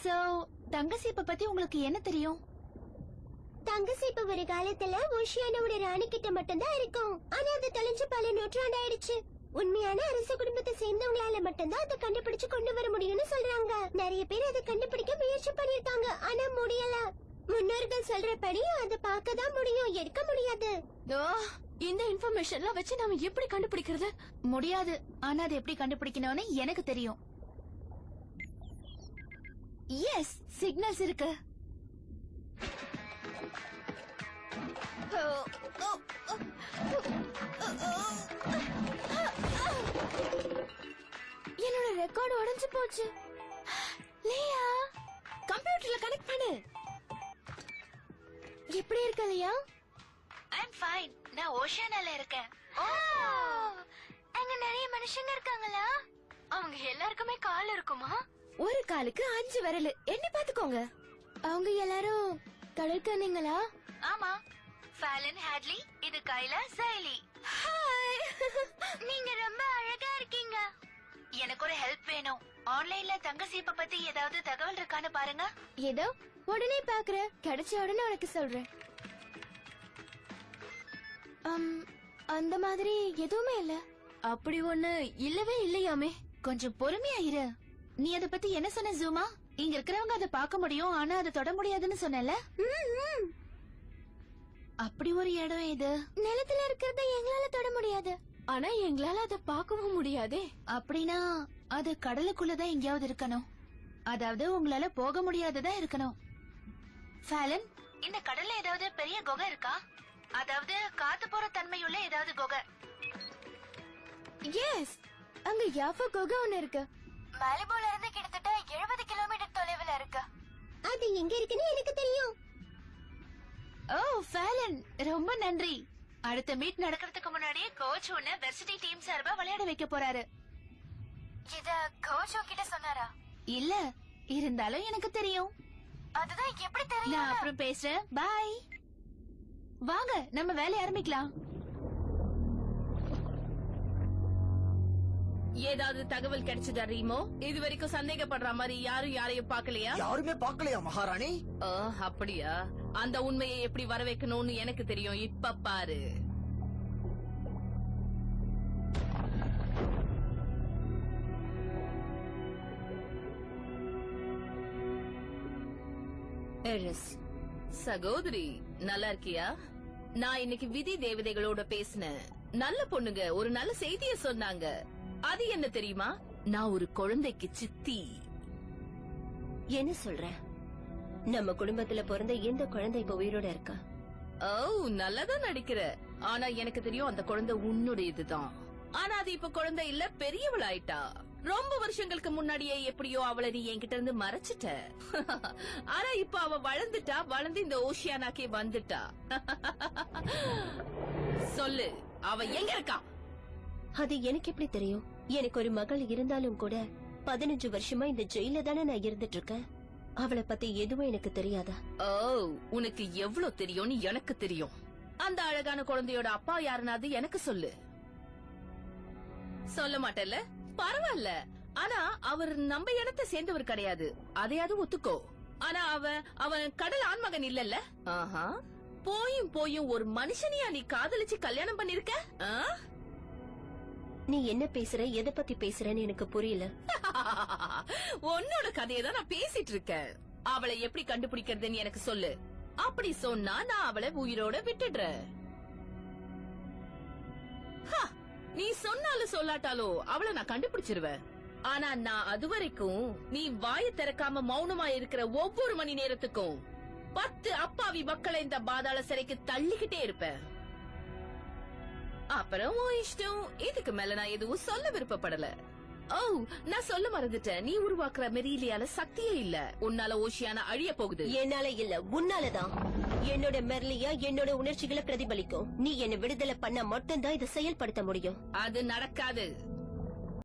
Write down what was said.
So தங்க சீப்ப பத்தி உங்களுக்கு என்ன தெரியும்? தங்க சீப்பு ஒரு காலத்துல ஓஷியானோட ராணி கிட்ட மட்டும்தான் இருக்கும். ஆனா அது தொலைஞ்சு பல நூற்றாண்டு ஆயிடுச்சு. உண்மையான அரச குடும்பத்தை சேர்ந்தவங்களால மட்டும்தான் அதை கண்டுபிடிச்சு கொண்டு வர முடியும்னு சொல்றாங்க. நிறைய பேர் அதை கண்டுபிடிக்க முயற்சி பண்ணிருக்காங்க, ஆனா முடியல. முன்னோர்கள் சொல்றபடி அதை பார்க்கதான் முடியும், எடுக்க முடியாது. இந்த இன்ஃபர்மேஷன்லாம் வச்சு நாம எப்படி கண்டுபிடிக்கிறது? முடியாது. ஆனா அது எப்படி கண்டுபிடிக்கணும்னு எனக்கு தெரியும். எஸ், சிக்னல்ஸ் இருக்கு. என்னோட ரெக்கார்டு உடைஞ்சு போச்சு. லியா, கம்ப்யூட்டர்ல கனெக்ட் பண்ணு. எப்படி இருக்க லியா? I'm fine. நான் ஓஷியானால இருக்கேன். அங்க நிறைய மனுஷங்க இருக்காங்களா? அவங்க எல்லாருக்குமே கால் இருக்குமா? ஒரு காலுக்கு 5 விரல். எண்ணி பாத்துக்கோங்க. அவங்க எல்லாரும் கடற்கன்னீங்களா? ஆமா. ஃபாலன் ஹேட்லி, இது கைலா சைலி. ஹாய். நீங்க ரொம்ப அழகா இருக்கீங்க. எனக்கு ஒரு ஹெல்ப் வேணும். ஆன்லைன்ல தங்க சீப்ப பத்தி ஏதாவது தகவல் இருக்கான்னு பாருங்க. ஏதோ உடனே பாக்குறேன். கிடைச்ச உடனே உனக்கு சொல்றேன். அந்த மாதிரி எதுவுமே இல்ல. அப்படி ஒண்ணு இல்லவே இல்லையாமே. கொஞ்சம் பொறுமையா இரு. நீ அத பத்தி என்ன சொன்ன ஜூமா? இங்க இருக்கிறவங்க அதை பார்க்க முடியும், ஆனா அதை தொட முடியாதுன்னு சொன்னல. அப்படி ஒரு இடம் இது. நிலத்துல இருக்கிறத எங்களால தொட முடியாது, ஆனா எங்களால அதை பார்க்கவும் முடியாதே. அப்படின்னா அது கடலுக்குள்ளதான் எங்கேயாவது இருக்கணும். அதாவது உங்களால போக முடியாததா இருக்கணும். ஃபாலன், இந்த கடல்ல ஏதாவது பெரிய குகை இருக்கா? அதாவது காத்து போற தன்மையுள்ள ஏதாவது குகை? எஸ், அங்க யாஃபா குகை ஒண்ணு இருக்கு. மாலிபோல இருந்து கிட்டத்தட்ட 70 கிலோமீட்டர் தொலைவுல இருக்கு. அது எங்க இருக்குன்னு எனக்கு தெரியும். ஓ ஃபாலன், ரொம்ப நன்றி. அடுத்த மீட் நடக்கிறதுக்கு முன்னாடியே கோச் ஒன்னு வெர்சிட்டி டீம் சார்பா விளையாட வைக்க போறாரு. இத கோச் உன்கிட்ட சொன்னாரா? இல்ல, இருந்தாலும் எனக்கு தெரியும். அதுதான் எப்படி தெரியும்? நான் அப்புறம் பேசுறேன். பாய். வாங்க, நம்ம வேலைய ஆரம்பிக்கலாம். ஏதாவது தகவல் கிடைச்சதா ரீமோ? இது வரைக்கும் சந்தேகப்படுற மாதிரி யாரும் யாரையும் பாக்கலையா? யாருமே பாக்கலையா மகாராணி? அப்படியா? அந்த உண்மையை எப்படி வர வைக்கணும்னு எனக்கு தெரியும். இப்ப பாரு. சகோதரி, நல்லா இருக்கியா? நான் இன்னைக்கு விதி தேவதைகளோட பேசினேன். நல்ல பொண்ணுங்க ஒரு நல்ல செய்திய சொன்னாங்க. அது என்ன தெரியுமா? நான் ஒரு குழந்தைக்கு சித்தி. என்ன சொல்ற? நம்ம குடும்பத்துல பிறந்த எந்த குழந்தை இப்ப உயிரோட இருக்கா? ஓ, நல்லாதான் நடிக்கிற. ஆனா எனக்கு தெரியும் அந்த குழந்தை உன்னுடையதுதான். ஆனா அது இப்ப குழந்தை இல்ல, பெரியவள் ஆயிட்டா. ரொம்ப வருஷங்களுக்கு முன்னாடியே எப்படியோ அவளை நீ என்கிட்ட இருந்து மறைச்சிட்ட. ஆனா இப்ப அவ வளர்ந்துட்டா, வளர்ந்து இந்த ஓஷியானாக்கே வந்துட்டா. சொல்லு, அவ எங்க இருக்கா? அது எனக்கு எப்படி தெரியும்? எனக்கு ஒரு மகள் இருந்தாலும் கூட 15 வருஷமா இந்த ஜெயில தானே நான் இருந்துட்டு இருக்கேன். அவளை பத்தி எதுவும் எனக்கு தெரியாதா? ஓ, உனக்கு எவ்வளவு தெரியும்னு எனக்கு தெரியும். அந்த அழகான குழந்தையோட அப்பா யாருனாது எனக்கு சொல்லு. சொல்ல மாட்டேல்ல? பரவாயில்ல. ஆனா அவர் நம்ம இடத்தை சேர்ந்தவர் கிடையாது, அதையாவது ஒத்துக்கோ. ஆனா அவன் கடல் ஆண்மகன் இல்லல்ல? ஆஹா, போயும் ஒரு மனுஷனையா நீ காதலிச்சு கல்யாணம் பண்ணிருக்க? நீ என்ன பேசுற, எதை பத்தி பேசுறன்னு எனக்கு புரியல. உன்னோட கதையை தான் நான் பேசிட்டு இருக்கேன். அவளை எப்படி கண்டுபிடிக்கிறதுன்னு எனக்கு சொல்லு. அப்படி சொன்னா நான் அவளை உயிரோட விட்டுடுறேன். நீ சொன்னாலும் சொல்லாட்டாலோ அவளை நான் கண்டுபிடிச்சிருவேன். ஆனா நான் அது வரைக்கும் நீ வாயை திறக்காம மௌனமா இருக்கிற ஒவ்வொரு மணி நேரத்துக்கும் 10 அப்பாவி மக்களை இந்த பாதாள சிறைக்கு தள்ளிக்கிட்டே இருப்பேன். அப்புறம் உன் இஷ்டம். இதுக்கு மேல நான் எதுவும் சொல்ல விருப்பப்படல. ஓ, நான் சொல்ல மறந்துட்டேன். நீ உருவாக்குற மெரிலியால சக்தியே இல்ல. உன்னால ஓஷியானா அழிய போகுது. என்னால இல்ல, உன்னாலதான். என்னோட மெர்லியா என்னோட உணர்ச்சிகளை பிரதிபலிக்கும். நீ என்ன விடுதலை பண்ண மட்டும்தான் இதை செயல்படுத்த முடியும். அது நடக்காது.